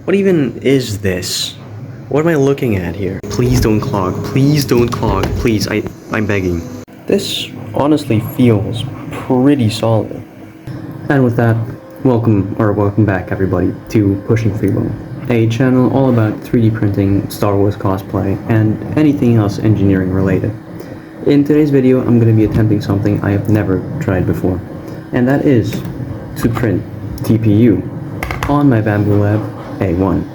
What even is this? What am I looking at here? Please don't clog. Please don't clog. Please, I'm begging. This honestly feels pretty solid. And with that, welcome back everybody to Pushing Freebo, a channel all about 3D printing, Star Wars cosplay, and anything else engineering related. In today's video, I'm going to be attempting something I have never tried before, and that is to print TPU on my Bambulab A1.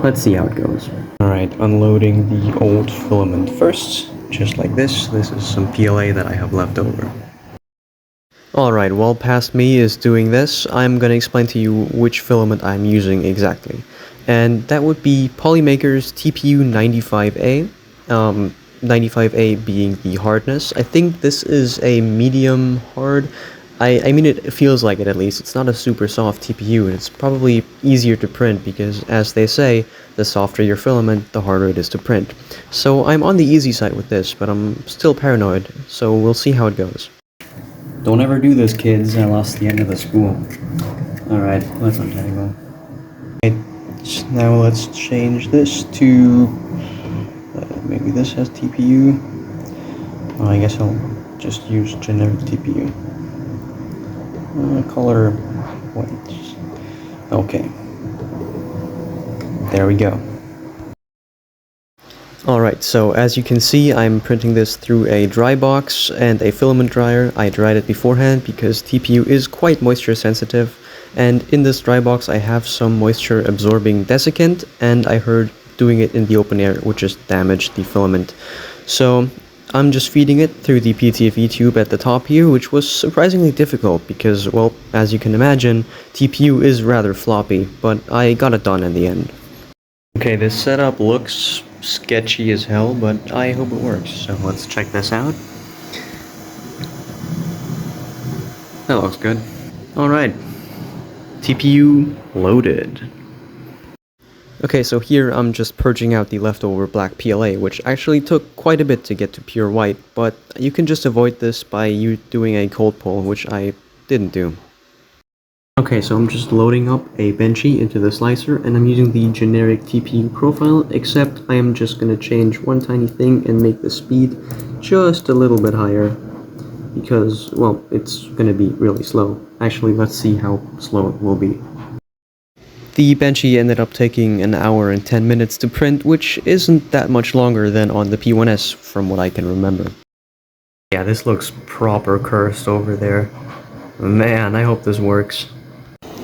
Let's see how it goes. Alright, unloading the old filament first, just like this. This is some PLA that I have left over. Alright, while past me is doing this, I'm gonna explain to you which filament I'm using exactly. And that would be Polymaker's TPU 95A, 95A being the hardness. I think this is a medium hard. I mean, it feels like it at least. It's not a super soft TPU, and it's probably easier to print because, as they say, the softer your filament, the harder it is to print. So I'm on the easy side with this, but I'm still paranoid, so we'll see how it goes. Don't ever do this, kids. I lost the end of the spool. Alright, let's untangle. Okay, now let's change this to... maybe this has TPU. Well, I guess I'll just use generic TPU. Color white. Okay. There we go. Alright, so as you can see, I'm printing this through a dry box and a filament dryer. I dried it beforehand because TPU is quite moisture sensitive, and in this dry box I have some moisture absorbing desiccant, and I heard doing it in the open air would just damage the filament. So I'm just feeding it through the PTFE tube at the top here, which was surprisingly difficult because, well, as you can imagine, TPU is rather floppy, but I got it done in the end. Okay, this setup looks sketchy as hell, but I hope it works, so let's check this out. That looks good. Alright, TPU loaded. Okay, so here I'm just purging out the leftover black PLA, which actually took quite a bit to get to pure white, but you can just avoid this by you doing a cold pull, which I didn't do. Okay, so I'm just loading up a benchy into the slicer, and I'm using the generic TPU profile, except I am just going to change one tiny thing and make the speed just a little bit higher, because, well, it's going to be really slow. Actually, let's see how slow it will be. The benchy ended up taking an hour and 10 minutes to print, which isn't that much longer than on the P1S from what I can remember. Yeah, this looks proper cursed over there. Man, I hope this works.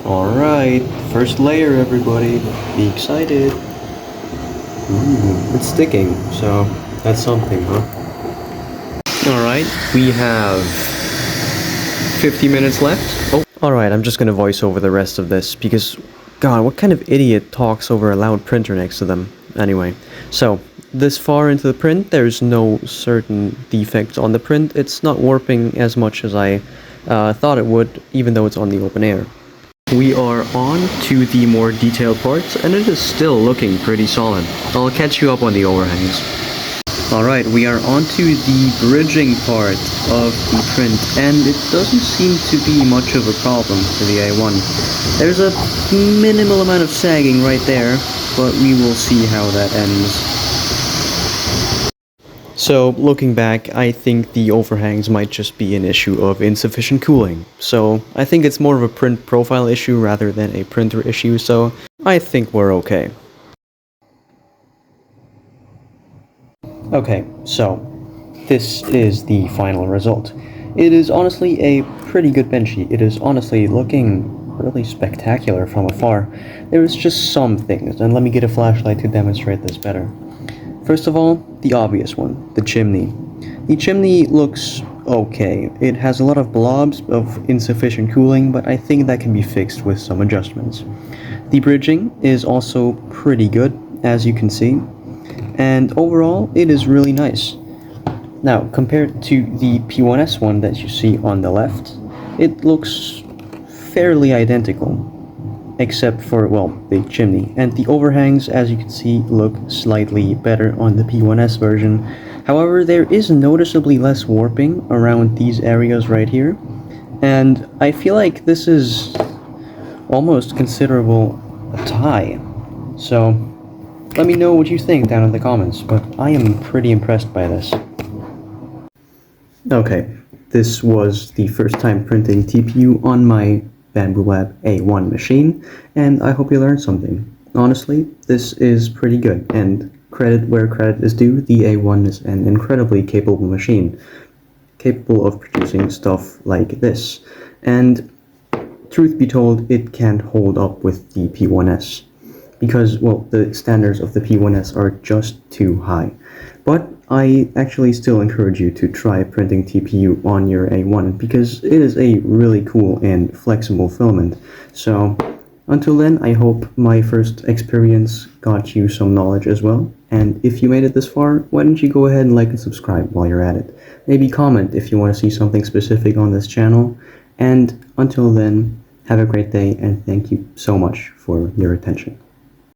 Alright, first layer everybody. Be excited. Ooh, it's sticking, so that's something, huh? Alright, we have 50 minutes left. Oh, alright, I'm just gonna voice over the rest of this because... God, what kind of idiot talks over a loud printer next to them? Anyway, so, this far into the print, there's no certain defects on the print. It's not warping as much as I thought it would, even though it's on the open air. We are on to the more detailed parts, and it is still looking pretty solid. I'll catch you up on the overhangs. Alright, we are on to the bridging part of the print, and it doesn't seem to be much of a problem for the A1. There's a minimal amount of sagging right there, but we will see how that ends. So, looking back, I think the overhangs might just be an issue of insufficient cooling. So, I think it's more of a print profile issue rather than a printer issue, so I think we're okay. Okay, so this is the final result. It is honestly a pretty good benchy. It is honestly looking really spectacular from afar. There is just some things, and let me get a flashlight to demonstrate this better. First of all, the obvious one, the chimney. The chimney looks okay. It has a lot of blobs of insufficient cooling, but I think that can be fixed with some adjustments. The bridging is also pretty good, as you can see. And overall, it is really nice. Now, compared to the P1S one that you see on the left, it looks fairly identical, except for, well, the chimney. And the overhangs, as you can see, look slightly better on the P1S version. However, there is noticeably less warping around these areas right here, and I feel like this is almost considerable a tie. So let me know what you think down in the comments, but I am pretty impressed by this. Okay, this was the first time printing TPU on my Bambulab A1 machine, and I hope you learned something. Honestly, this is pretty good, and credit where credit is due, the A1 is an incredibly capable machine, capable of producing stuff like this. And truth be told, it can't hold up with the P1S, because, well, the standards of the P1S are just too high. But I actually still encourage you to try printing TPU on your A1, because it is a really cool and flexible filament. So until then, I hope my first experience got you some knowledge as well. And if you made it this far, why don't you go ahead and like and subscribe while you're at it. Maybe comment if you want to see something specific on this channel. And until then, have a great day, and thank you so much for your attention.